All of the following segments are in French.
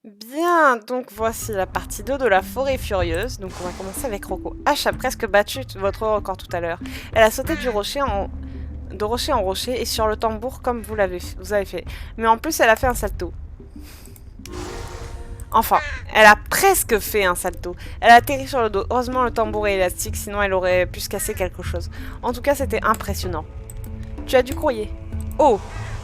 Bien, donc voici la partie 2 de la forêt furieuse. Donc on va commencer avec Rocco. Ash a presque battu votre record tout à l'heure. Elle a sauté de rocher en rocher et sur le tambour comme vous avez fait. Mais en plus elle a fait un salto. Enfin, elle a presque fait un salto. Elle a atterri sur le dos. Heureusement le tambour est élastique, sinon elle aurait pu se casser quelque chose. En tout cas c'était impressionnant. Tu as du courrier. Oh,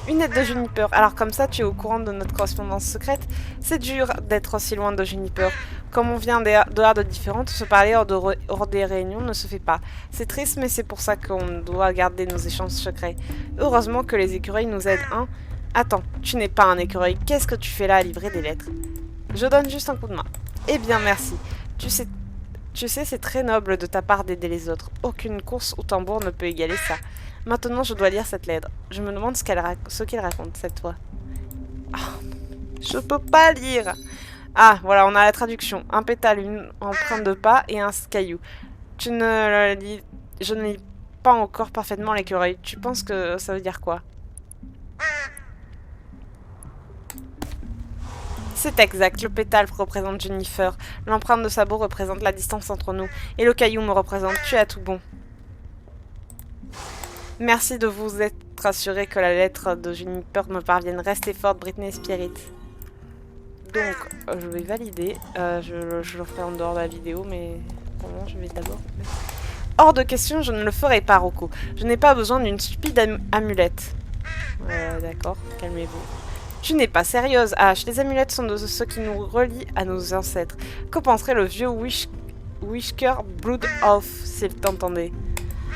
une lettre de Juniper. Alors comme ça, tu es au courant de notre correspondance secrète. C'est dur d'être aussi loin de Juniper. Comme on vient dehors de différentes, se parler hors des réunions ne se fait pas. C'est triste, mais c'est pour ça qu'on doit garder nos échanges secrets. Heureusement que les écureuils nous aident, hein. Attends, tu n'es pas un écureuil. Qu'est-ce que tu fais là à livrer des lettres? Je donne juste un coup de main. Eh bien, merci. Tu sais, c'est très noble de ta part d'aider les autres. Aucune course au tambour ne peut égaler ça. Maintenant, je dois lire cette lettre. Je me demande ce qu'il raconte, cette fois. Ah, je peux pas lire. Ah, voilà, on a la traduction. Un pétale, une empreinte de pas et un caillou. Je ne lis pas encore parfaitement l'écureuil. Tu penses que ça veut dire quoi? C'est exact, le pétale représente Jennifer. L'empreinte de sabot représente la distance entre nous. Et le caillou me représente. Tu as tout bon. Merci de vous être assuré que la lettre de Juniper me parvienne. Restez forte, Britney Spirit. Donc, je vais valider. Je le ferai en dehors de la vidéo, mais pour le moment, je vais d'abord... Hors de question, je ne le ferai pas, Rocco. Je n'ai pas besoin d'une stupide amulette. D'accord, calmez-vous. Tu n'es pas sérieuse, Ash. Les amulettes sont de ce qui nous relie à nos ancêtres. Que penserait le vieux Whisker Blood Off, s'il t'entendait?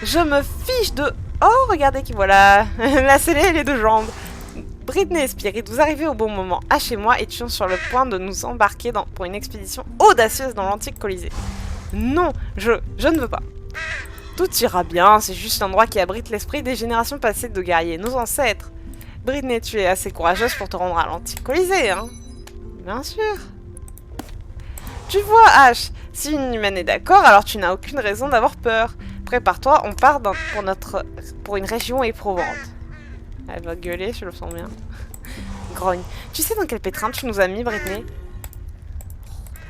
Je me fiche de... Oh, regardez qui voilà. La scellée, elle est de jambes. Britney et Spirit, vous arrivez au bon moment. Ash et moi étions sur le point de nous embarquer pour une expédition audacieuse dans l'antique Colisée. Non, je ne veux pas. Tout ira bien, c'est juste l'endroit qui abrite l'esprit des générations passées de guerriers, nos ancêtres. Britney, tu es assez courageuse pour te rendre à l'antique Colisée, hein? Bien sûr. Tu vois, Ash, si une humaine est d'accord, alors tu n'as aucune raison d'avoir peur. Prépare-toi, on part pour une région éprouvante. Elle va gueuler, je le sens bien. Grogne. Tu sais dans quel pétrin tu nous as mis, Britney?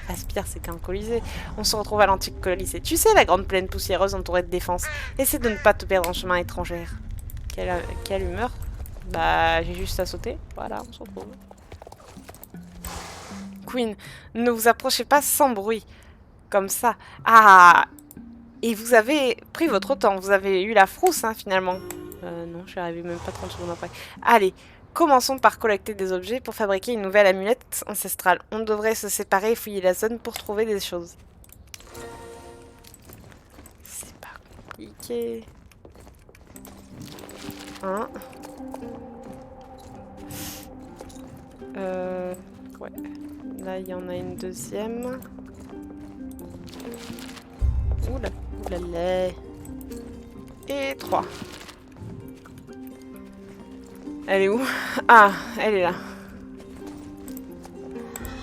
Respire, c'est qu'un colisée. On se retrouve à l'antique Colisée. Tu sais, la grande plaine poussiéreuse entourée de défense. Essaie de ne pas te perdre en chemin étrangère. Quelle humeur? Bah, j'ai juste à sauter. Voilà, on s'en retrouve. Queen, ne vous approchez pas sans bruit. Comme ça. Ah! Et vous avez pris votre temps. Vous avez eu la frousse, hein, finalement. Non, je suis arrivée même pas 30 secondes après. Allez, commençons par collecter des objets pour fabriquer une nouvelle amulette ancestrale. On devrait se séparer et fouiller la zone pour trouver des choses. C'est pas compliqué. Hein? Ouais. Là, il y en a une deuxième. Oula, oulala. Et 3. Elle est où? Ah, elle est là.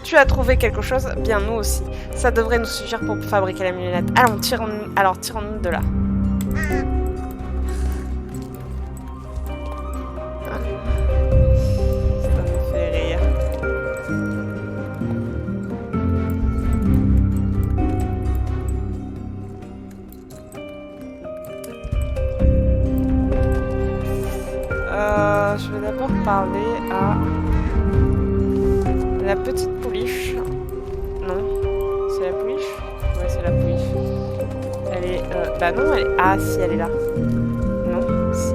Tu as trouvé quelque chose? Bien, nous aussi. Ça devrait nous suffire pour fabriquer l'amulette. Allons, tirons-nous de là. Ça me fait rire. Je vais d'abord parler à la petite pouliche. Non, c'est la pouliche? Ouais, c'est la pouliche. Elle est... Bah non, elle est... Ah, si, elle est là. Non, si.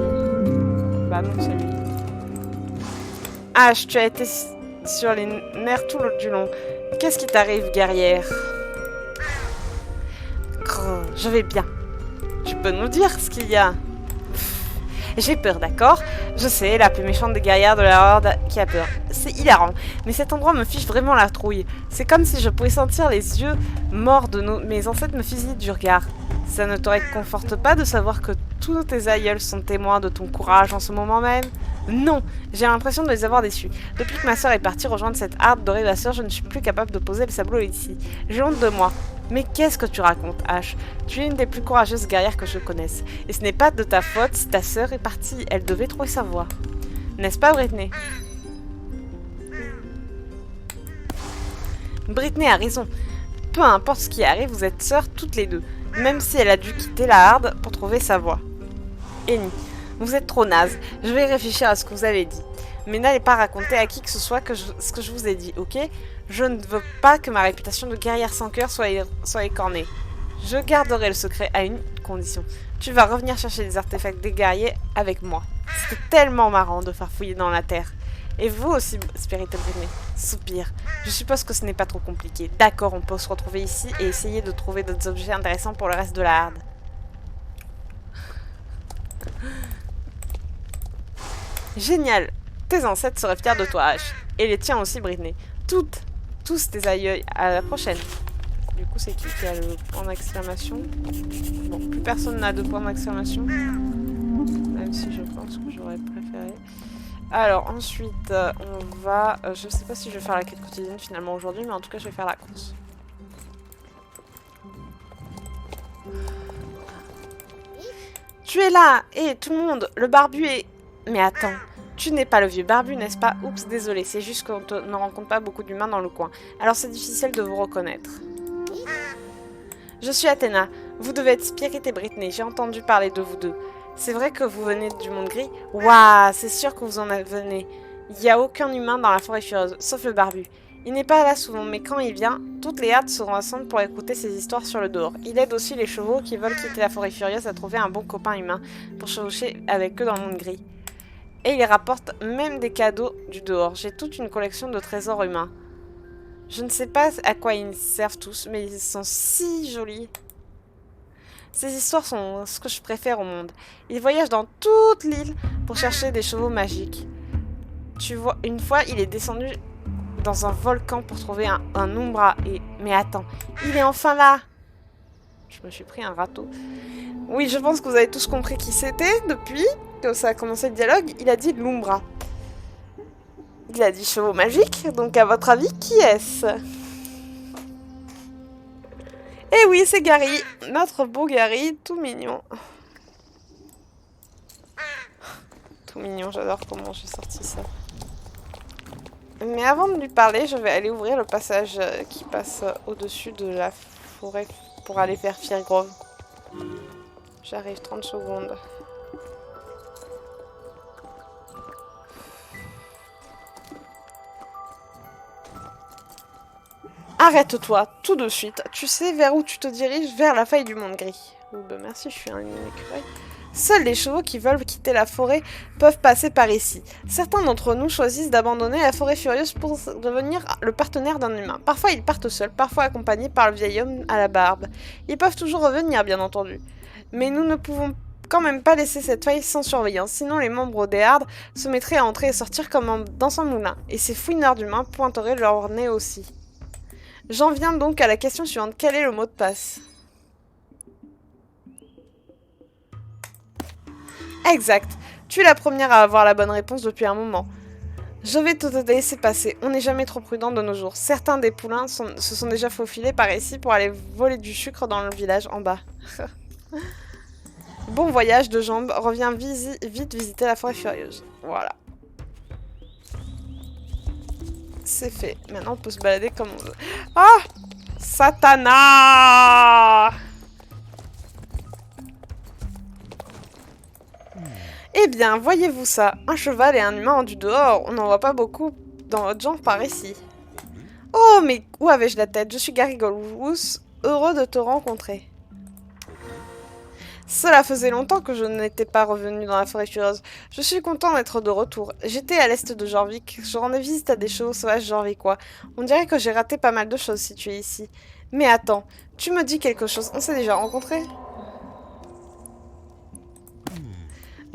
Bah non, c'est lui. Ash, tu as été sur les nerfs tout du long. Qu'est-ce qui t'arrive, guerrière? Grrr, je vais bien. Tu peux nous dire ce qu'il y a? J'ai peur, d'accord? Je sais, la plus méchante des guerrières de la Horde qui a peur. C'est hilarant, mais cet endroit me fiche vraiment la trouille. C'est comme si je pouvais sentir les yeux morts de mes ancêtres me fusiller du regard. Ça ne te réconforte pas de savoir que tous tes aïeuls sont témoins de ton courage en ce moment même? Non, j'ai l'impression de les avoir déçus. Depuis que ma sœur est partie rejoindre cette harde dorée de la sœur, je ne suis plus capable de poser le sabot ici. J'ai honte de moi. Mais qu'est-ce que tu racontes, Ash? Tu es une des plus courageuses guerrières que je connaisse. Et ce n'est pas de ta faute si ta sœur est partie. Elle devait trouver sa voie. N'est-ce pas, Britney? Britney a raison. Peu importe ce qui arrive, vous êtes sœurs toutes les deux. Même si elle a dû quitter la Harde pour trouver sa voie. Annie, vous êtes trop naze. Je vais réfléchir à ce que vous avez dit. Mais n'allez pas raconter à qui que ce soit ce que je vous ai dit, ok? Je ne veux pas que ma réputation de guerrière sans cœur soit écornée. Je garderai le secret à une condition. Tu vas revenir chercher des artefacts des guerriers avec moi. C'était tellement marrant de farfouiller dans la terre. Et vous aussi, Spirit et Britney. Soupir. Je suppose que ce n'est pas trop compliqué. D'accord, on peut se retrouver ici et essayer de trouver d'autres objets intéressants pour le reste de la Harde. Génial. Tes ancêtres seraient fiers de toi, Ash. Et les tiens aussi, Britney. Tous tes aïeux. À la prochaine. Du coup, c'est qui a le point d'exclamation? Bon, plus personne n'a de point d'exclamation. Même si je pense que j'aurais préféré. Alors, ensuite, on va... je sais pas si je vais faire la quête quotidienne finalement aujourd'hui, mais en tout cas, je vais faire la course. Tu es là! Et tout le monde, le barbu est... Mais attends, tu n'es pas le vieux barbu, n'est-ce pas? Oups, désolé, c'est juste qu'on ne rencontre pas beaucoup d'humains dans le coin. Alors c'est difficile de vous reconnaître. Je suis Athéna. Vous devez être Spirit et Britney. J'ai entendu parler de vous deux. C'est vrai que vous venez du monde gris? Waouh, c'est sûr que vous en venez. Il n'y a aucun humain dans la forêt furieuse, sauf le barbu. Il n'est pas là souvent, mais quand il vient, toutes les hardes seront ensemble pour écouter ses histoires sur le dehors. Il aide aussi les chevaux qui veulent quitter la forêt furieuse à trouver un bon copain humain pour chevaucher avec eux dans le monde gris. Et il rapporte même des cadeaux du dehors. J'ai toute une collection de trésors humains. Je ne sais pas à quoi ils servent tous, mais ils sont si jolis. Ces histoires sont ce que je préfère au monde. Il voyage dans toute l'île pour chercher des chevaux magiques. Tu vois, une fois, il est descendu dans un volcan pour trouver un Umbra. Mais attends, il est enfin là! Je me suis pris un râteau. Oui, je pense que vous avez tous compris qui c'était depuis que ça a commencé le dialogue. Il a dit l'Umbra. Il a dit chevaux magiques, donc à votre avis, qui est-ce? Eh oui, c'est Gary, notre beau Gary, tout mignon. Tout mignon, j'adore comment j'ai sorti ça. Mais avant de lui parler, je vais aller ouvrir le passage qui passe au-dessus de la forêt pour aller vers Firgrove. J'arrive 30 secondes. Arrête-toi, tout de suite. Tu sais vers où tu te diriges? Vers la faille du monde gris. Oh, bah merci, je suis un écureuil. Seuls les chevaux qui veulent quitter la forêt peuvent passer par ici. Certains d'entre nous choisissent d'abandonner la forêt furieuse pour devenir le partenaire d'un humain. Parfois ils partent seuls, parfois accompagnés par le vieil homme à la barbe. Ils peuvent toujours revenir, bien entendu. Mais nous ne pouvons quand même pas laisser cette faille sans surveillance, sinon les membres des Hardes se mettraient à entrer et sortir comme dans un moulin. Et ces fouineurs d'humains pointeraient leur nez aussi. J'en viens donc à la question suivante. Quel est le mot de passe? Exact. Tu es la première à avoir la bonne réponse depuis un moment. Je vais te laisser passer. On n'est jamais trop prudent de nos jours. Certains des poulains se sont déjà faufilés par ici pour aller voler du sucre dans le village en bas. Bon voyage de jambes. Reviens vite visiter la forêt furieuse. Voilà. C'est fait. Maintenant, on peut se balader comme on veut. Ah! Satana! Eh bien, voyez-vous ça? Un cheval et un humain en du dehors. On n'en voit pas beaucoup dans votre genre par ici. Oh, mais où avais-je la tête? Je suis Gary Goldwood, heureux de te rencontrer. Cela faisait longtemps que je n'étais pas revenu dans la forêt furieuse. Je suis content d'être de retour. J'étais à l'est de Jorvik. Je rendais visite à des chevaux sauvages jorvicois. On dirait que j'ai raté pas mal de choses si tu es ici. Mais attends, tu me dis quelque chose. On s'est déjà rencontrés?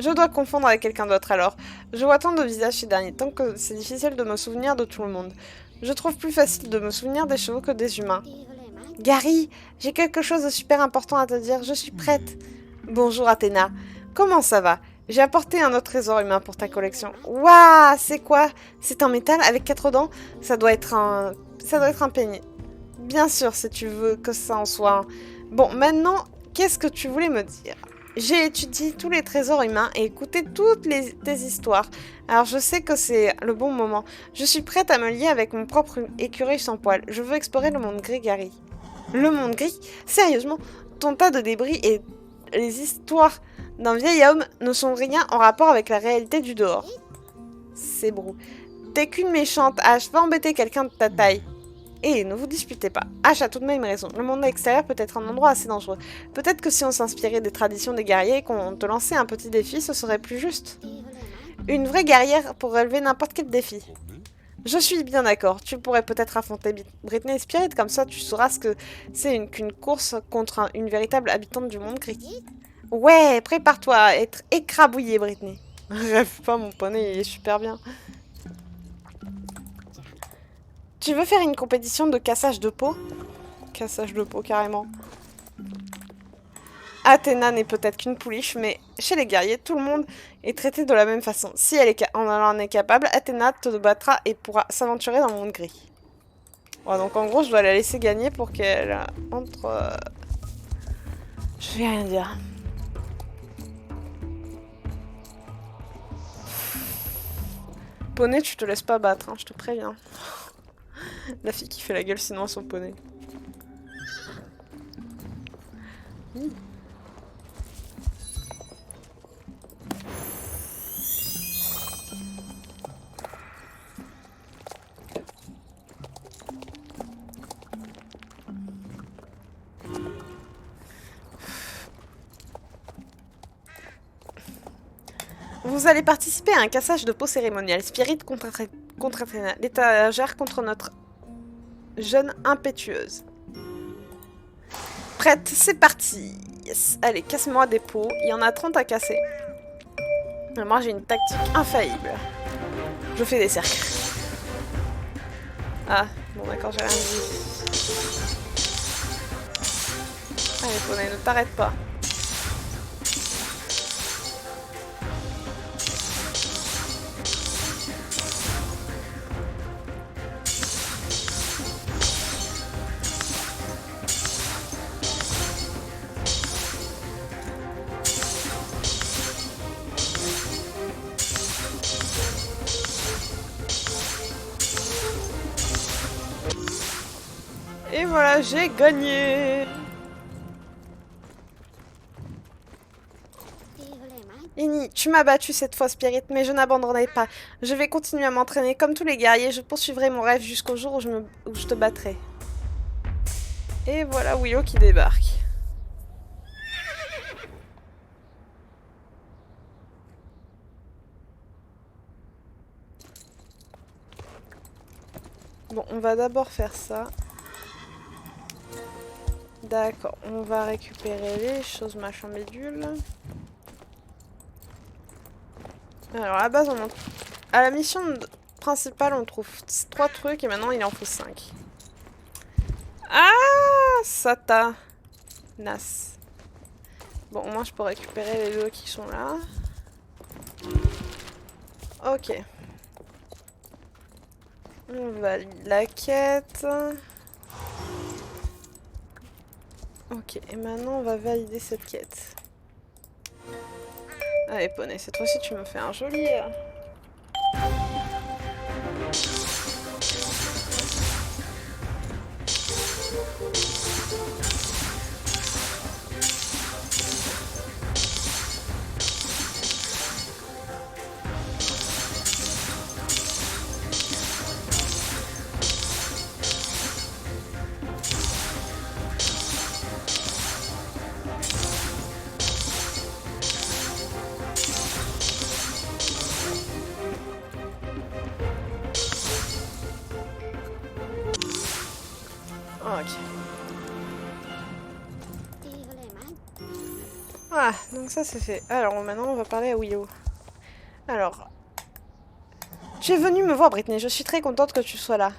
Je dois confondre avec quelqu'un d'autre alors. Je vois tant de visages ces derniers temps que c'est difficile de me souvenir de tout le monde. Je trouve plus facile de me souvenir des chevaux que des humains. Gary, j'ai quelque chose de super important à te dire. Je suis prête. Bonjour Athéna. Comment ça va? J'ai apporté un autre trésor humain pour ta collection. Waouh, c'est quoi? C'est un métal avec 4 dents? Ça doit être un penny. Bien sûr, si tu veux que ça en soit un. Bon, maintenant, qu'est-ce que tu voulais me dire? J'ai étudié tous les trésors humains et écouté toutes tes histoires. Alors je sais que c'est le bon moment. Je suis prête à me lier avec mon propre écureuil sans poil. Je veux explorer le monde gris, Gary. Le monde gris? Sérieusement? Ton tas de débris et les histoires d'un vieil homme ne sont rien en rapport avec la réalité du dehors. C'est brou. T'es qu'une méchante hache, va embêter quelqu'un de ta taille. Et ne vous disputez pas. Ash a tout de même raison. Le monde extérieur peut être un endroit assez dangereux. Peut-être que si on s'inspirait des traditions des guerriers et qu'on te lançait un petit défi, ce serait plus juste. Une vraie guerrière pour relever n'importe quel défi. Je suis bien d'accord. Tu pourrais peut-être affronter Britney Spirit, comme ça tu sauras ce que c'est qu'une course contre une véritable habitante du monde gris. Ouais, prépare-toi à être écrabouillée, Britney. Rêve pas, mon poney, il est super bien. Tu veux faire une compétition de cassage de peau? Cassage de peau, carrément. Athéna n'est peut-être qu'une pouliche, mais chez les guerriers, tout le monde est traité de la même façon. Si elle en est capable, Athéna te battra et pourra s'aventurer dans le monde gris. Ouais, donc en gros, je dois la laisser gagner pour qu'elle entre... Je vais rien dire. Poney, tu te laisses pas battre, hein, je te préviens. La fille qui fait la gueule sinon à son poney. Vous allez participer à un cassage de peau cérémonial. Spirit contre Athéna. L'étagère contre notre jeune impétueuse. Prête, c'est parti. Yes. Allez, casse-moi des peaux. Il y en a 30 à casser. Et moi, j'ai une tactique infaillible. Je fais des cercles. Ah, bon d'accord, j'ai rien dit. Allez, poney, ne t'arrête pas. Et voilà, j'ai gagné. Inni, tu m'as battu cette fois, Spirit, mais je n'abandonnerai pas. Je vais continuer à m'entraîner comme tous les guerriers. Je poursuivrai mon rêve jusqu'au jour où je te battrai. Et voilà Willow qui débarque. Bon, on va d'abord faire ça. D'accord, on va récupérer les choses machin bidule. Alors à la base, à la mission principale, on trouve 3 trucs et maintenant il en faut 5. Ah, Sata. Nas. Bon, au moins je peux récupérer les deux qui sont là. Ok. On valide la quête. Ok, et maintenant on va valider cette quête. Allez, poney, cette fois-ci tu me fais un joli... Ok. Voilà, donc ça c'est fait. Alors maintenant on va parler à Willow. Alors... Tu es venue me voir, Britney, je suis très contente que tu sois là.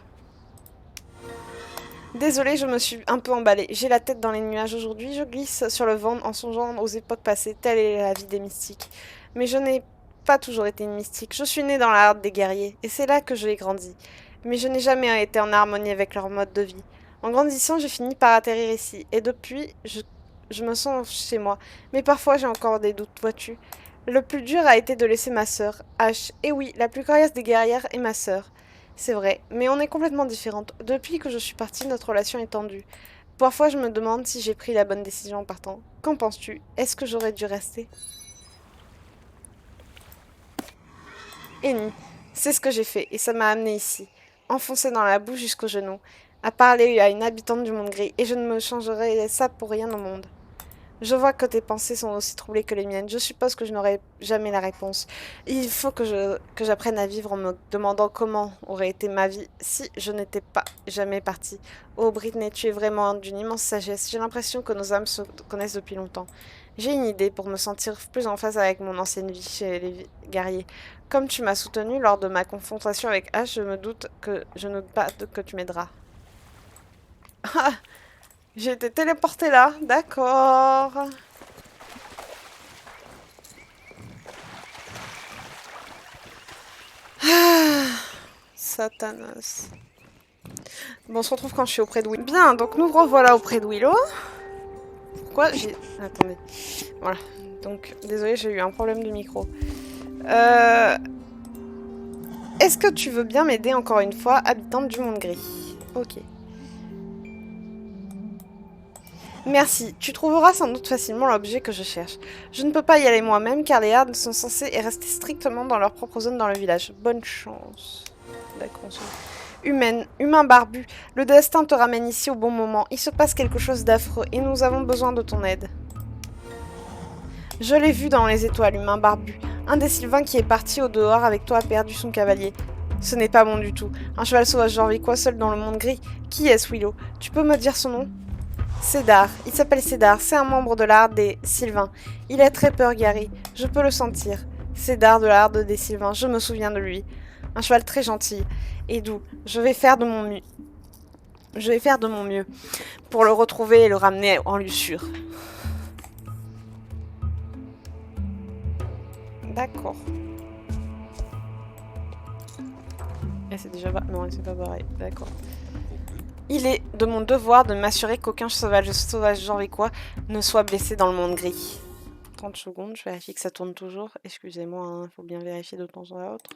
Désolée, je me suis un peu emballée. J'ai la tête dans les nuages aujourd'hui, je glisse sur le vent en songeant aux époques passées, telle est la vie des mystiques. Mais je n'ai pas toujours été une mystique, je suis née dans la horde des guerriers, et c'est là que je l'ai grandi. Mais je n'ai jamais été en harmonie avec leur mode de vie. En grandissant, j'ai fini par atterrir ici, et depuis, je me sens chez moi. Mais parfois, j'ai encore des doutes, vois-tu. Le plus dur a été de laisser ma sœur, Ash. Et oui, la plus coriace des guerrières est ma sœur. C'est vrai, mais on est complètement différentes. Depuis que je suis partie, notre relation est tendue. Parfois, je me demande si j'ai pris la bonne décision en partant. Qu'en penses-tu? Est-ce que j'aurais dû rester? Eni, c'est ce que j'ai fait, et ça m'a amené ici, enfoncé dans la boue jusqu'aux genoux, à parler à une habitante du monde gris, et je ne me changerais ça pour rien au monde. Je vois que tes pensées sont aussi troublées que les miennes. Je suppose que je n'aurai jamais la réponse. Il faut que j'apprenne à vivre en me demandant comment aurait été ma vie si je n'étais pas jamais partie. Oh Britney, tu es vraiment d'une immense sagesse. J'ai l'impression que nos âmes se connaissent depuis longtemps. J'ai une idée pour me sentir plus en phase avec mon ancienne vie chez les guerriers. Comme tu m'as soutenue lors de ma confrontation avec Ash, je ne doute pas que tu m'aideras. Ah, j'ai été téléportée là, d'accord. Ah, Satanas. Bon, on se retrouve quand je suis auprès de Willow. Bien, donc nous revoilà auprès de Willow. Pourquoi j'ai... Attendez. Voilà. Donc, désolé, j'ai eu un problème de micro. Est-ce que tu veux bien m'aider encore une fois, habitante du monde gris? Ok. Merci, tu trouveras sans doute facilement l'objet que je cherche. Je ne peux pas y aller moi-même car les hardes sont censés rester strictement dans leur propre zone dans le village. Bonne chance. D'accord. Humain barbu, le destin te ramène ici au bon moment. Il se passe quelque chose d'affreux et nous avons besoin de ton aide. Je l'ai vu dans les étoiles, humain barbu. Un des Sylvains qui est parti au dehors avec toi a perdu son cavalier. Ce n'est pas bon du tout. Un cheval sauvage jorvicois seul dans le monde gris. Qui est-ce, Willow? Tu peux me dire son nom? Cédar. Il s'appelle Cédar. C'est un membre de la harde des Sylvains. Il a très peur, Gary. Je peux le sentir. Cédar de la harde des Sylvains. Je me souviens de lui. Un cheval très gentil et doux. Je vais faire de mon mieux pour le retrouver et le ramener en lussure. D'accord. Et c'est déjà pas... Non, c'est pas pareil. D'accord. Il est de mon devoir de m'assurer qu'aucun sauvage jorvicois ne soit blessé dans le monde gris. 30 secondes, je vérifie que ça tourne toujours. Excusez-moi, hein, faut bien vérifier de temps à autre.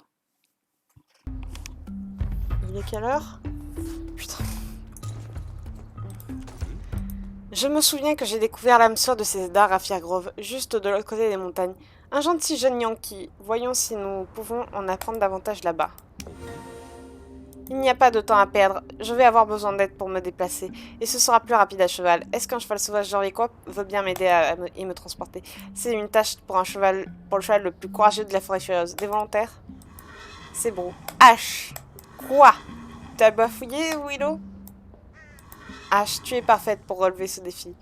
Il est quelle heure? Putain. Je me souviens que j'ai découvert l'âme sœur de Cédar à Fairgrove, juste de l'autre côté des montagnes. Un gentil jeune Yankee. Voyons si nous pouvons en apprendre davantage là-bas. Il n'y a pas de temps à perdre. Je vais avoir besoin d'aide pour me déplacer. Et ce sera plus rapide à cheval. Est-ce qu'un cheval sauvage jorvicois veut bien m'aider et me transporter? C'est une tâche pour le cheval le plus courageux de la forêt furieuse. Des volontaires? C'est bon. H. Quoi? T'as bafouillé, Willow? H, tu es parfaite pour relever ce défi.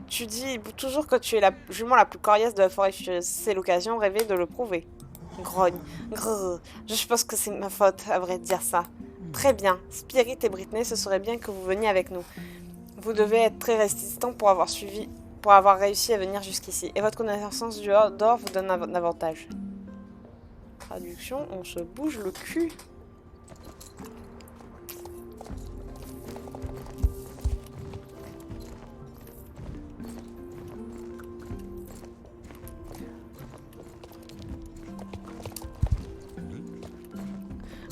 Tu dis toujours que tu es la jument la plus coriace de la forêt furieuse. C'est l'occasion rêvée de le prouver. Grogne. Grrr. Je suppose que c'est ma faute, à vrai dire ça. Très bien. Spirit et Britney, ce serait bien que vous veniez avec nous. Vous devez être très résistant pour avoir réussi à venir jusqu'ici. Et votre connaissance du d'or vous donne un avantage. Traduction, on se bouge le cul.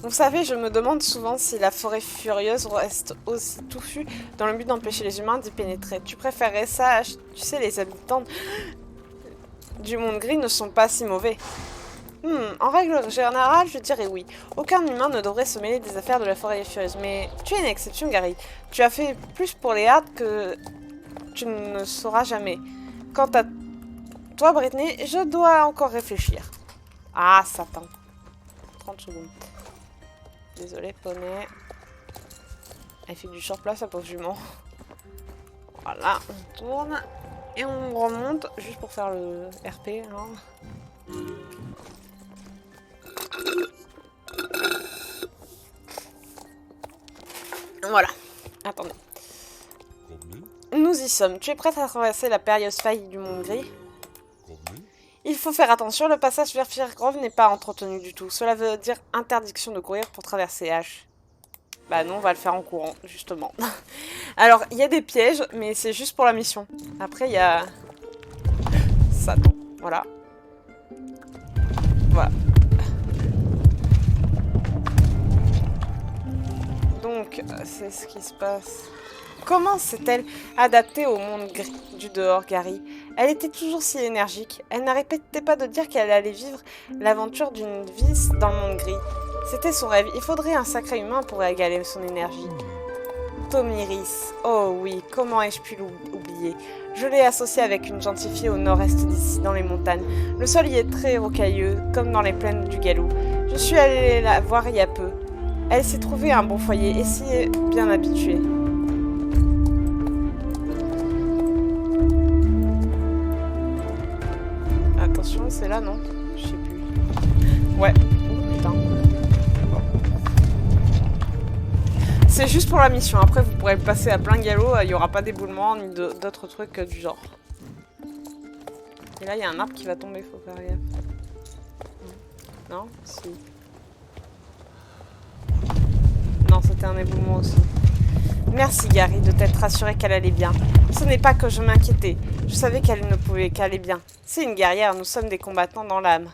Vous savez, je me demande souvent si la forêt furieuse reste aussi touffue dans le but d'empêcher les humains d'y pénétrer. Tu préférerais ça? Tu sais, les habitants du monde gris ne sont pas si mauvais. En règle générale, je dirais oui. Aucun humain ne devrait se mêler des affaires de la forêt furieuse. Mais tu es une exception, Gary. Tu as fait plus pour les hardes que tu ne sauras jamais. Quant à toi, Britney, je dois encore réfléchir. Ah, Satan. 30 secondes. Désolé, poney. Elle fait du surplace, sa pauvre jument. Voilà, on tourne. Et on remonte, juste pour faire le RP. Hein. Voilà. Attendez. Nous y sommes. Tu es prête à traverser la périlleuse faille du monde gris? Il faut faire attention, le passage vers Fairgrove n'est pas entretenu du tout. Cela veut dire interdiction de courir pour traverser H. Bah non, on va le faire en courant, justement. Alors, il y a des pièges, mais c'est juste pour la mission. Après, il y a... Satan. Voilà. Voilà. Donc, c'est ce qui se passe. Comment s'est-elle adaptée au monde gris du dehors, Gary? Elle était toujours si énergique. Elle n'arrêtait pas de dire qu'elle allait vivre l'aventure d'une vie dans le monde gris. C'était son rêve. Il faudrait un sacré humain pour égaler son énergie. Tomiris. Oh oui, comment ai-je pu l'oublier? Je l'ai associée avec une gentille fille au nord-est d'ici, dans les montagnes. Le sol y est très rocailleux, comme dans les plaines du Galou. Je suis allée la voir il y a peu. Elle s'est trouvée un bon foyer et s'y est bien habituée. Attention, c'est là, non? Je sais plus. Ouais. Oh, putain. Bon. C'est juste pour la mission. Après, vous pourrez le passer à plein galop. Il n'y aura pas d'éboulement ni d'autres trucs du genre. Et là, il y a un arbre qui va tomber. Faut faire gaffe. Non? Si. Non, c'était un éboulement aussi. Merci, Gary, de t'être rassuré qu'elle allait bien. Ce n'est pas que je m'inquiétais. Je savais qu'elle ne pouvait qu'aller bien. C'est une guerrière, nous sommes des combattants dans l'âme.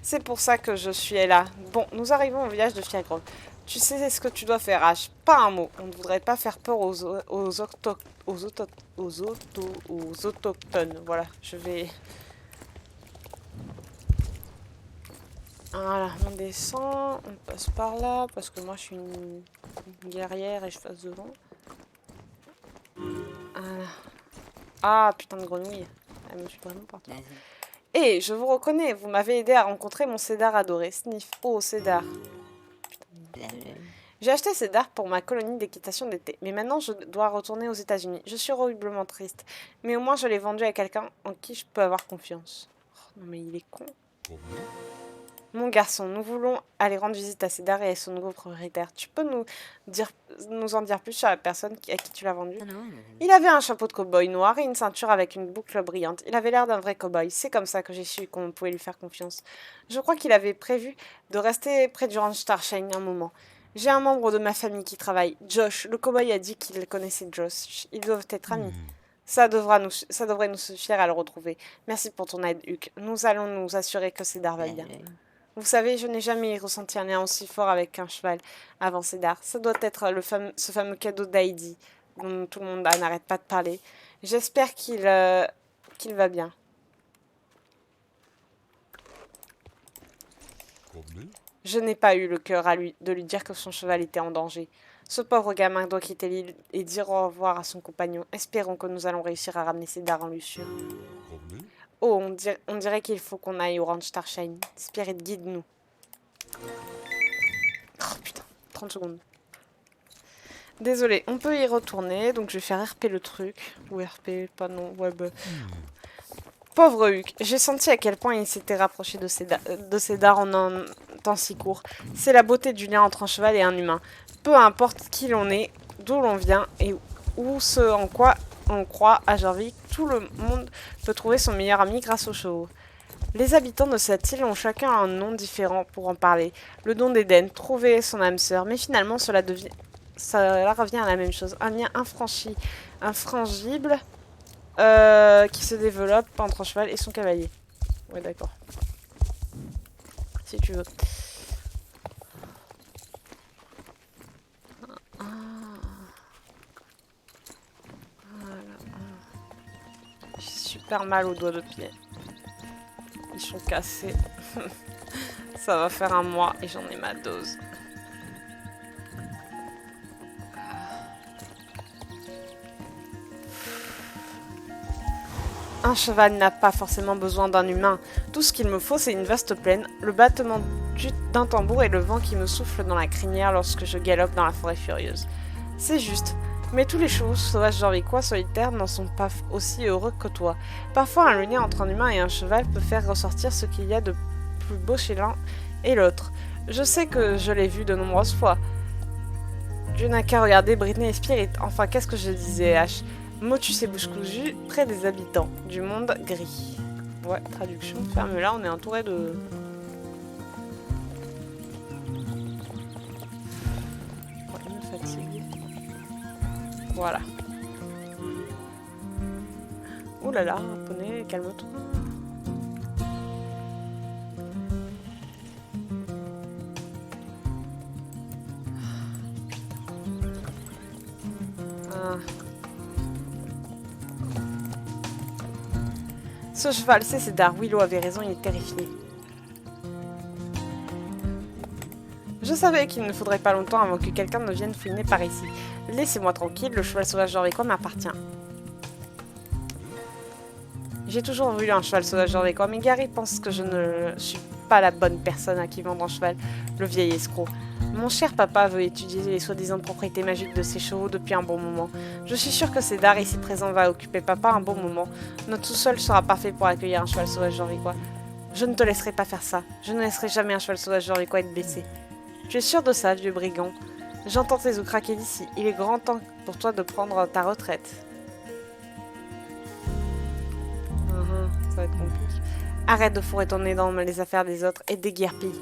C'est pour ça que je suis là. Bon, nous arrivons au village de Fiagrove. Tu sais ce que tu dois faire, H. Pas un mot. On ne voudrait pas faire peur aux autochtones. Voilà, je vais... Voilà, on descend, on passe par là, parce que moi je suis une guerrière et je passe devant. Voilà. Ah, putain de grenouille. Elle me suit vraiment partout. Et je vous reconnais, vous m'avez aidé à rencontrer mon Cédar adoré. Sniff. Oh, Cédar. J'ai acheté Cédar pour ma colonie d'équitation d'été, mais maintenant je dois retourner aux États-Unis. Je suis horriblement triste, mais au moins je l'ai vendu à quelqu'un en qui je peux avoir confiance. Oh, non mais il est con. Mon garçon, nous voulons aller rendre visite à Cédar et à son nouveau propriétaire. Tu peux nous en dire plus sur la personne à qui tu l'as vendu? Il avait un chapeau de cow-boy noir et une ceinture avec une boucle brillante. Il avait l'air d'un vrai cow-boy. C'est comme ça que j'ai su qu'on pouvait lui faire confiance. Je crois qu'il avait prévu de rester près du ranch Starshine un moment. J'ai un membre de ma famille qui travaille. Josh, le cow-boy a dit qu'il connaissait Josh. Ils doivent être amis. Ça devrait nous suffire à le retrouver. Merci pour ton aide, Huck. Nous allons nous assurer que Cédar va bien. Vous savez, je n'ai jamais ressenti un lien aussi fort avec un cheval avant Cédar. Ça doit être ce fameux cadeau d'Heidi dont tout le monde n'arrête pas de parler. J'espère qu'il va bien. Je n'ai pas eu le cœur de lui dire que son cheval était en danger. Ce pauvre gamin doit quitter l'île et dire au revoir à son compagnon. Espérons que nous allons réussir à ramener Cédar en luxure. Oh, on dirait qu'il faut qu'on aille au ranch Starshine. Spirit, guide-nous. Oh putain, 30 secondes. Désolé, on peut y retourner, donc je vais faire RP le truc. Ou RP, pas non, web. Pauvre Huck, j'ai senti à quel point il s'était rapproché de Cédar en un temps si court. C'est la beauté du lien entre un cheval et un humain. Peu importe qui l'on est, d'où l'on vient et ce en quoi on croit à Jorvik, tout le monde peut trouver son meilleur ami grâce aux chevaux. Les habitants de cette île ont chacun un nom différent pour en parler. Le don d'Éden, trouver son âme sœur, mais finalement cela revient à la même chose. Un lien infrangible qui se développe entre un cheval et son cavalier. Ouais, d'accord. Si tu veux. J'ai super mal aux doigts de pied. Ils sont cassés. Ça va faire un mois et j'en ai ma dose. Un cheval n'a pas forcément besoin d'un humain. Tout ce qu'il me faut, c'est une vaste plaine, le battement d'un tambour et le vent qui me souffle dans la crinière lorsque je galope dans la forêt furieuse. C'est juste. Mais tous les chevaux sauvages jorvicois solitaires n'en sont pas aussi heureux que toi. Parfois, un lien entre un humain et un cheval peut faire ressortir ce qu'il y a de plus beau chez l'un et l'autre. Je sais que je l'ai vu de nombreuses fois. Tu n'as qu'à regarder Britney et Spirit. Enfin, qu'est-ce que je disais, H? Motus et bouche cousue, près des habitants du monde gris. Ouais, traduction. Ferme-la, on est entouré de... Ouais, il me fatigue. Voilà. Ouh là là, poney, calme-toi. Ah. Ce cheval, c'est Cédar. Willow avait raison, il est terrifié. Je savais qu'il ne faudrait pas longtemps avant que quelqu'un ne vienne fouiner par ici. Laissez-moi tranquille, le cheval sauvage d'Orvécois m'appartient. J'ai toujours voulu un cheval sauvage d'Orvécois, mais Gary pense que je ne suis pas la bonne personne à qui vendre un cheval, le vieil escroc. Mon cher papa veut étudier les soi-disant propriétés magiques de ses chevaux depuis un bon moment. Je suis sûre que Cédar ici présent va occuper papa un bon moment. Notre sous-sol sera parfait pour accueillir un cheval sauvage d'Orvécois. Je ne te laisserai pas faire ça. Je ne laisserai jamais un cheval sauvage d'Orvécois être blessé. Tu es sûr de ça, vieux brigand? J'entends tes os craquer d'ici. Il est grand temps pour toi de prendre ta retraite. Ça va être compliqué. Arrête de fourrer ton nez dans les affaires des autres et déguerpille.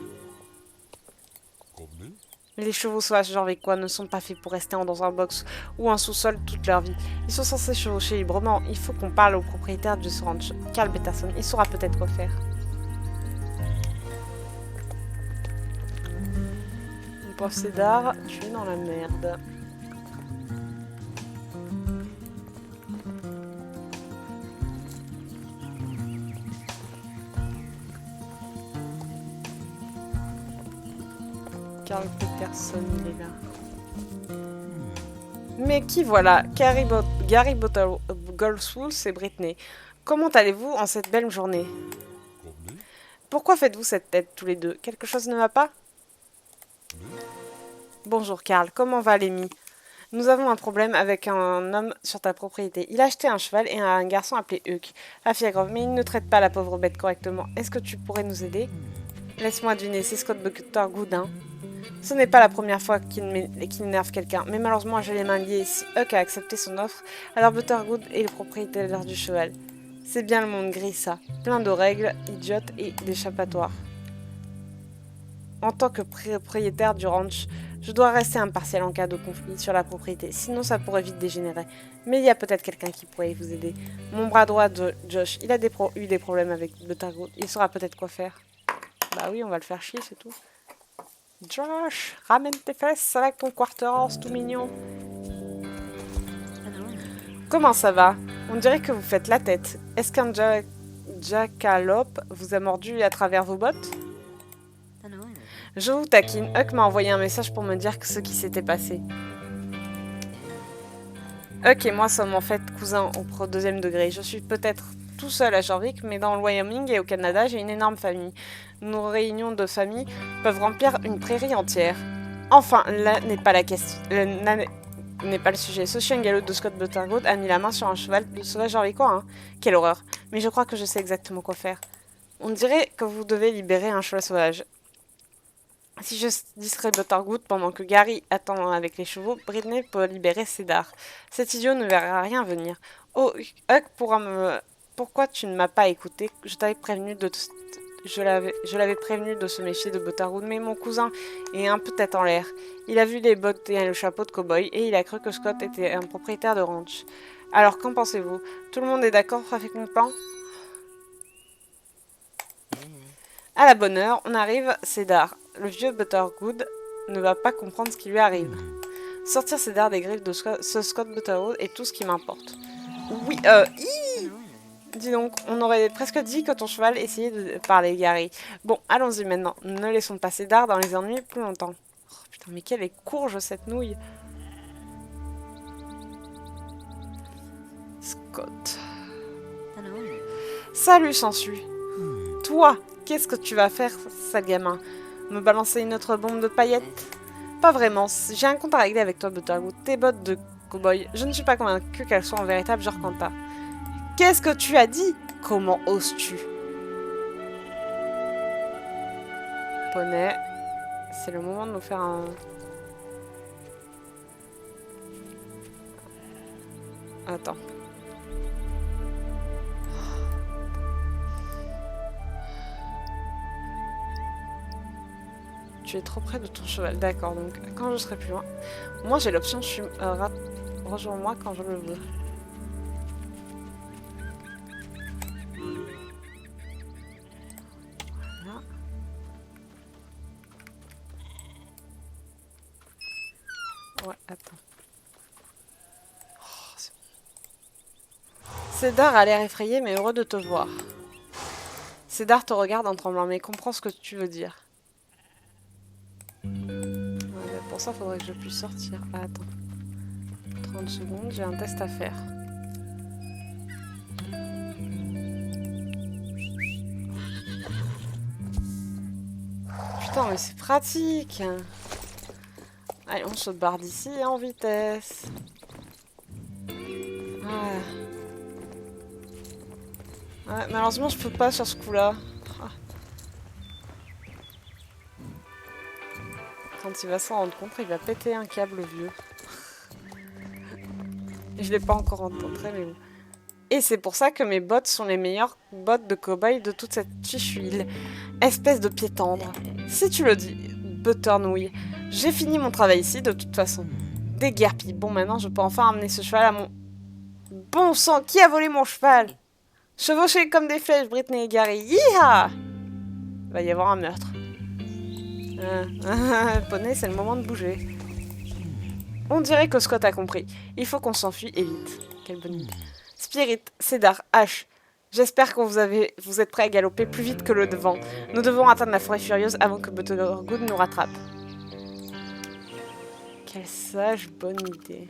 Les chevaux sauvages norvégiens ne sont pas faits pour rester dans un box ou un sous-sol toute leur vie. Ils sont censés chevaucher librement. Il faut qu'on parle au propriétaire de ce ranch, Carl Peterson. Il saura peut-être quoi faire. Mon pauvre Cédar, tu es dans la merde. Carl Peterson, il est là. Mais qui voilà? Gary Goldswool et Brittany. Comment allez-vous en cette belle journée? Pourquoi faites-vous cette tête tous les deux? Quelque chose ne va pas? Bonjour Carl, comment va Lémi? Nous avons un problème avec un homme sur ta propriété. Il a acheté un cheval et un garçon appelé Huck. À Fièvre, mais il ne traite pas la pauvre bête correctement. Est-ce que tu pourrais nous aider? Laisse-moi deviner, c'est Scott Buttergood, hein? Ce n'est pas la première fois qu'il énerve quelqu'un, mais malheureusement j'ai les mains liées. Si Huck a accepté son offre, alors Buttergood est le propriétaire du cheval. C'est bien le monde gris, ça. Plein de règles, idiotes et d'échappatoires. En tant que propriétaire du ranch, je dois rester impartial en cas de conflit sur la propriété, sinon ça pourrait vite dégénérer. Mais il y a peut-être quelqu'un qui pourrait vous aider. Mon bras droit, Josh, il a eu des problèmes avec Buttergood. Il saura peut-être quoi faire. Bah oui, on va le faire chier, c'est tout. Josh, ramène tes fesses avec ton quarter-horse tout mignon. Comment ça va? On dirait que vous faites la tête. Est-ce qu'un jackalope vous a mordu à travers vos bottes? Je vous taquine. Huck m'a envoyé un message pour me dire ce qui s'était passé. Huck et moi sommes en fait cousins au deuxième degré. Je suis peut-être tout seul à Jorvik, mais dans le Wyoming et au Canada, j'ai une énorme famille. Nos réunions de famille peuvent remplir une prairie entière. Enfin, là n'est pas la question. N'est pas le sujet. Ce chien galop de Scott Buttergood a mis la main sur un cheval de sauvage jorvicois, hein. Quelle horreur. Mais je crois que je sais exactement quoi faire. On dirait que vous devez libérer un cheval sauvage. Si je distrais Buttergood pendant que Gary attend avec les chevaux, Brittany peut libérer Cédar. Cet idiot ne verra rien venir. Oh, Huck pourra me... Pourquoi tu ne m'as pas écouté? Je t'avais prévenu de... Je l'avais prévenu de se méfier de Buttergood, mais mon cousin est un peu tête en l'air. Il a vu les bottes et le chapeau de cow-boy, et il a cru que Scott était un propriétaire de ranch. Alors, qu'en pensez-vous? Tout le monde est d'accord avec mon plan? À la bonne heure, on arrive, Cédar. Le vieux Buttergood ne va pas comprendre ce qui lui arrive. Sortir Cédar des griffes de ce Scott Buttergood est tout ce qui m'importe. Oui, dis donc, on aurait presque dit que ton cheval essayait de parler, Gary. Bon, allons-y maintenant. Ne laissons pas Cédar dans les ennuis plus longtemps. Oh, putain, mais quelle est courge cette nouille. Scott. Salut, Sansu. Toi, qu'est-ce que tu vas faire, sale gamin? Me balancer une autre bombe de paillettes? Pas vraiment. J'ai un compte à régler avec toi, Buttergood. Tes bottes de cow-boy. Je ne suis pas convaincue qu'elles soient en véritable genre Quanta. Qu'est-ce que tu as dit? Comment oses-tu? Poney, c'est le moment de nous faire un... Attends. Tu es trop près de ton cheval. D'accord, donc quand je serai plus loin... Moi j'ai l'option rejoins-moi quand je le veux. Voilà. Ouais, attends. Cédar a l'air effrayé mais heureux de te voir. Cédar te regarde en tremblant mais comprend ce que tu veux dire. Ouais, pour ça, faudrait que je puisse sortir. Ah, attends. 30 secondes, j'ai un test à faire. Putain, mais c'est pratique. Allez, on se barre d'ici en vitesse. Ouais. Ouais, malheureusement, je peux pas sur ce coup-là. Ah. Quand il va s'en rendre compte, il va péter un câble vieux. Je l'ai pas encore rencontré, mais bon. Et c'est pour ça que mes bottes sont les meilleures bottes de cow-boy de toute cette fichue île. Espèce de pied tendre. Si tu le dis, butternouille. J'ai fini mon travail ici de toute façon. Déguerpis. Bon, maintenant je peux enfin amener ce cheval à mon... Bon sang, qui a volé mon cheval? Chevauchés comme des flèches, Brittany et Gary. Yeeha! Il va y avoir un meurtre. Poney, c'est le moment de bouger. On dirait que Scott a compris. Il faut qu'on s'enfuit et vite. Quelle bonne idée. Spirit, Cédar, H. J'espère que vous êtes prêts à galoper plus vite que le devant. Nous devons atteindre la forêt furieuse avant que Buttergood nous rattrape. Quelle sage bonne idée.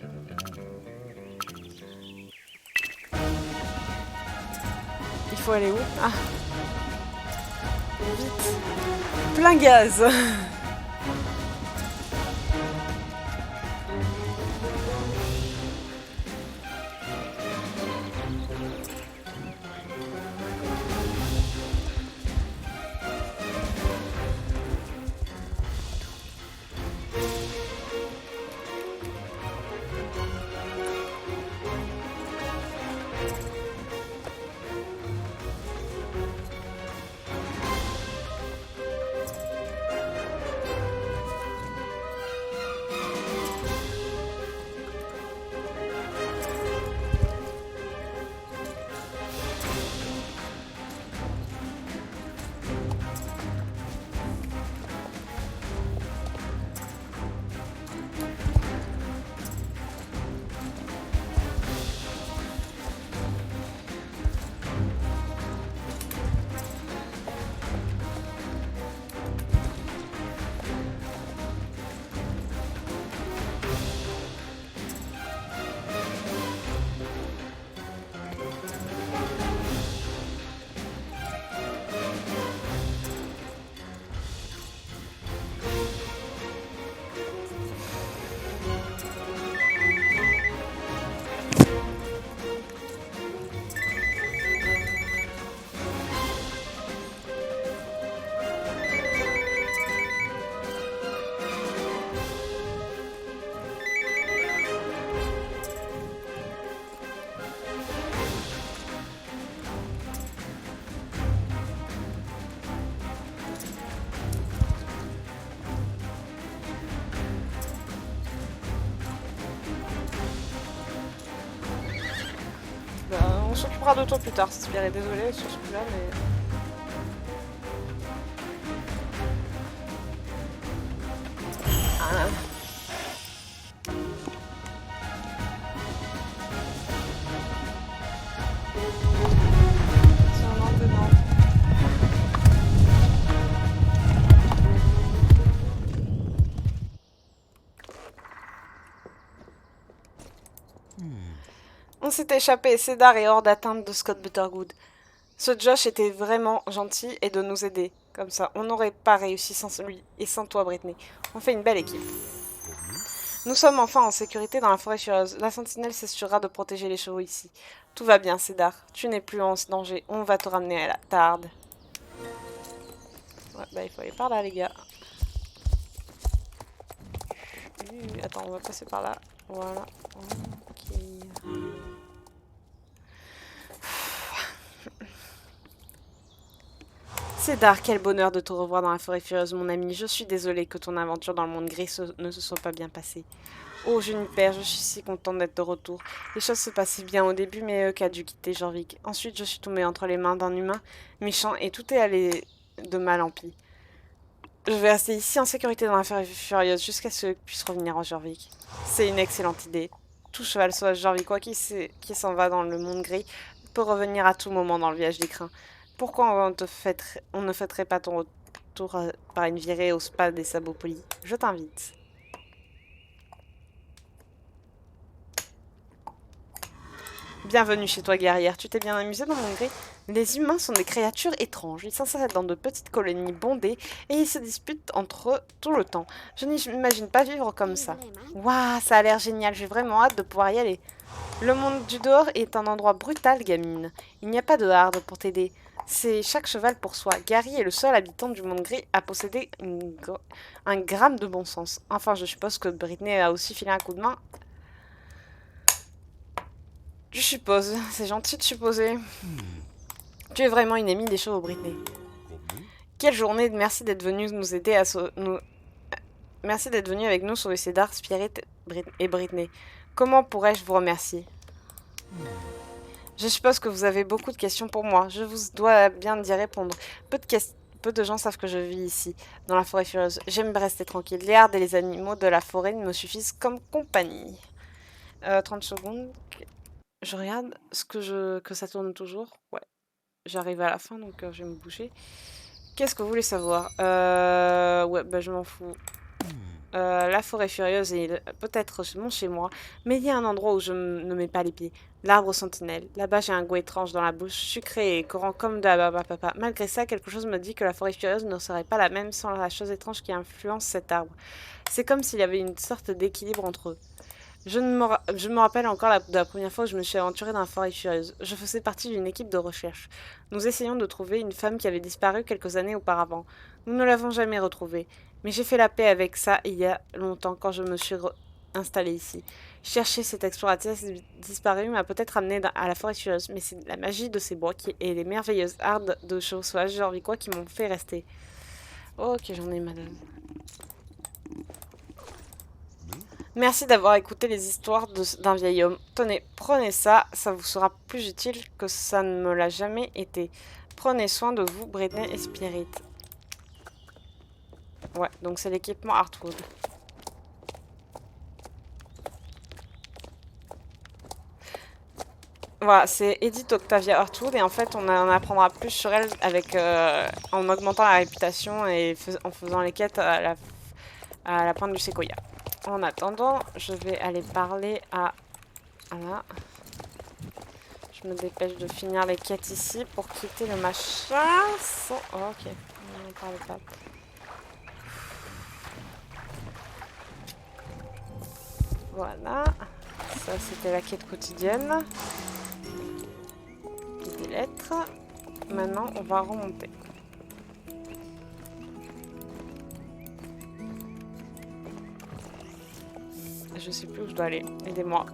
Il faut aller où? Ah. Vite. Plein gaz. On s'occupera de toi plus tard, Spirit. Désolé sur ce coup-là, mais... Ah. Tiens, non, dedans. On s'est échappé, Cédar est hors d'atteinte de Scott Buttergood. Ce Josh était vraiment gentil et de nous aider. Comme ça, on n'aurait pas réussi sans lui et sans toi, Brittany. On fait une belle équipe. Nous sommes enfin en sécurité dans la forêt furieuse. La sentinelle s'assurera de protéger les chevaux ici. Tout va bien, Cédar. Tu n'es plus en danger. On va te ramener à la tarde. Ouais, bah il faut aller par là, les gars. Attends, on va passer par là. Voilà. Ok. Cédar, quel bonheur de te revoir dans la forêt furieuse, mon ami. Je suis désolée que ton aventure dans le monde gris ne se soit pas bien passée. Oh, Juniper, je suis si contente d'être de retour. Les choses se passaient bien au début, mais Euk a dû quitter Jorvik. Ensuite, je suis tombée entre les mains d'un humain méchant et tout est allé de mal en pis. Je vais rester ici en sécurité dans la forêt furieuse jusqu'à ce que je puisse revenir en Jorvik. C'est une excellente idée. Tout cheval sauvage jorvikois qui s'en va dans le monde gris peut revenir à tout moment dans le village des Crins. Pourquoi on ne fêterait pas ton retour par une virée au spa des sabots polis? Je t'invite. Bienvenue chez toi, guerrière. Tu t'es bien amusée dans mon gré? Les humains sont des créatures étranges. Ils s'installent dans de petites colonies bondées et ils se disputent entre eux tout le temps. Je n'imagine pas vivre comme ça. Waouh, ça a l'air génial. J'ai vraiment hâte de pouvoir y aller. Le monde du dehors est un endroit brutal, gamine. Il n'y a pas de harde pour t'aider. C'est chaque cheval pour soi. Gary est le seul habitant du monde gris à posséder un gramme de bon sens. Enfin, je suppose que Britney a aussi filé un coup de main. Je suppose, c'est gentil de supposer. Tu es vraiment une amie des chevaux, Britney. Quelle journée, merci d'être venue nous aider à Merci d'être venue avec nous sauver Cédar, Spirit et Britney. Comment pourrais-je vous remercier? Je suppose que vous avez beaucoup de questions pour moi. Je vous dois bien d'y répondre. Peu de gens savent que je vis ici, dans la forêt furieuse. J'aime rester tranquille. Les hardes et les animaux de la forêt me suffisent comme compagnie. 30 secondes. Je regarde que ça tourne toujours. Ouais. J'arrive à la fin, donc je vais me bouger. Qu'est-ce que vous voulez savoir? Ouais, bah je m'en fous. La forêt furieuse est peut-être mon chez moi, mais il y a un endroit où je ne mets pas les pieds. L'arbre sentinelle. Là-bas, j'ai un goût étrange dans la bouche, sucré et courant comme de la papa. Malgré ça, quelque chose me dit que la forêt furieuse ne serait pas la même sans la chose étrange qui influence cet arbre. C'est comme s'il y avait une sorte d'équilibre entre eux. Je me rappelle encore de la première fois où je me suis aventurée dans la forêt furieuse. Je faisais partie d'une équipe de recherche. Nous essayons de trouver une femme qui avait disparu quelques années auparavant. Nous ne l'avons jamais retrouvée. Mais j'ai fait la paix avec ça il y a longtemps quand je me suis installée ici. Chercher cette exploratrice disparue m'a peut-être amenée à la forêt furieuse, mais c'est la magie de ces bois et les merveilleuses hardes de chevaux sauvages jorvicois qui m'ont fait rester. Ok, j'en ai madame. Merci d'avoir écouté les histoires d'un vieil homme. Tenez, prenez ça, ça vous sera plus utile que ça ne me l'a jamais été. Prenez soin de vous, Britney et Spirit. Ouais, donc c'est l'équipement Heartwood. Voilà, c'est Edith Octavia Heartwood et en fait on en apprendra plus sur elle avec, en augmentant la réputation et en faisant les quêtes à la pointe du séquoia. En attendant, je vais aller parler à... Voilà. Je me dépêche de finir les quêtes ici pour quitter le machin. Oh, ok, on n'en parle pas. Voilà. Ça, c'était la quête quotidienne. Des lettres. Maintenant, on va remonter. Je sais plus où je dois aller. Aidez-moi.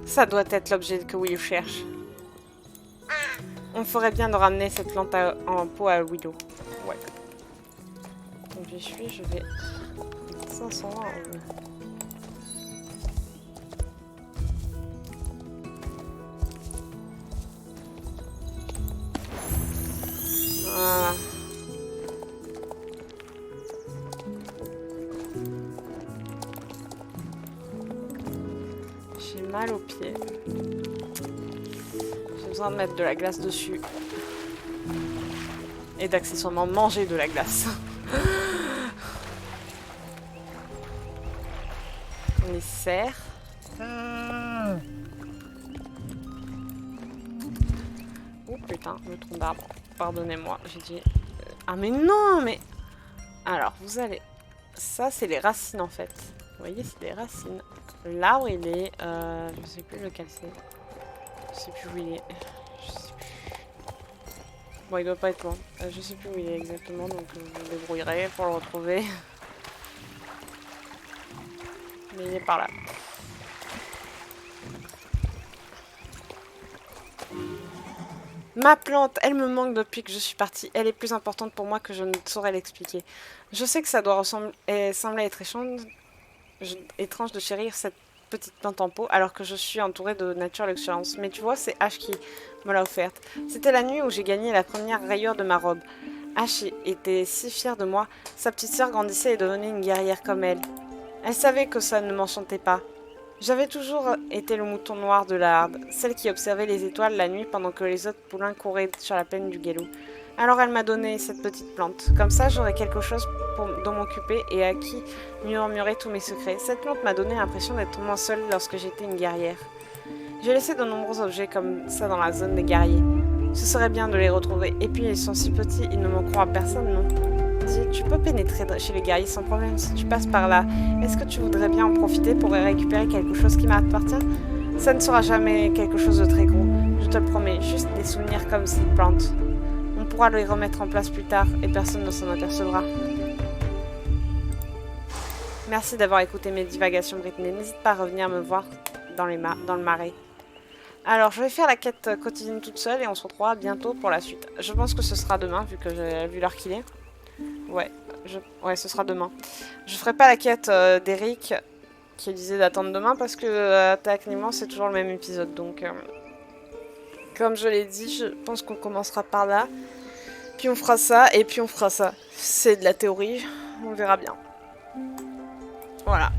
Ça doit être l'objet que Willow cherche. On ferait bien de ramener cette plante en pot à Willow. Ouais. Donc j'y suis, je vais... 500 en... Voilà. J'ai mal aux pieds. J'ai besoin de mettre de la glace dessus. Et d'accessoirement manger de la glace. On les serre. Oh putain, le tronc d'arbre. Pardonnez-moi, j'ai dit... Ah mais non, mais... Alors, vous allez... Ça, c'est les racines en fait. Vous voyez, c'est des racines. L'arbre, il est... je sais plus lequel c'est. Je sais plus où il est. Je sais plus. Bon, il doit pas être loin. Je sais plus où il est exactement, donc je me débrouillerai pour le retrouver. Mais il est par là. Ma plante, elle me manque depuis que je suis partie. Elle est plus importante pour moi que je ne saurais l'expliquer. Je sais que ça doit sembler être étrange de chérir cette petite plante en pot alors que je suis entourée de nature luxuriance. Mais tu vois, c'est Ash qui me l'a offerte. C'était la nuit où j'ai gagné la première rayure de ma robe. Ash était si fière de moi. Sa petite sœur grandissait et devenait une guerrière comme elle. Elle savait que ça ne m'enchantait pas. J'avais toujours été le mouton noir de la harde, celle qui observait les étoiles la nuit pendant que les autres poulains couraient sur la plaine du Guélou. Alors elle m'a donné cette petite plante. Comme ça, j'aurais quelque chose dont m'occuper et à qui murmurer tous mes secrets. Cette plante m'a donné l'impression d'être moins seule lorsque j'étais une guerrière. J'ai laissé de nombreux objets comme ça dans la zone des guerriers. Ce serait bien de les retrouver. Et puis ils sont si petits, ils ne manqueront à personne, non ? Dis, tu peux pénétrer chez les guerriers sans problème si tu passes par là. Est-ce que tu voudrais bien en profiter pour récupérer quelque chose qui m'appartient ? Ça ne sera jamais quelque chose de très gros, je te le promets, juste des souvenirs comme cette plante. On pourra les remettre en place plus tard et personne ne s'en apercevra. Merci d'avoir écouté mes divagations, Britney. N'hésite pas à revenir me voir dans le marais. Alors, je vais faire la quête quotidienne toute seule et on se retrouvera bientôt pour la suite. Je pense que ce sera demain, vu que j'ai vu l'heure qu'il est. Ouais, ce sera demain. Je ferai pas la quête d'Eric qui disait d'attendre demain parce que techniquement c'est toujours le même épisode. Donc, comme je l'ai dit, je pense qu'on commencera par là. Puis on fera ça et puis on fera ça. C'est de la théorie, on verra bien. Voilà.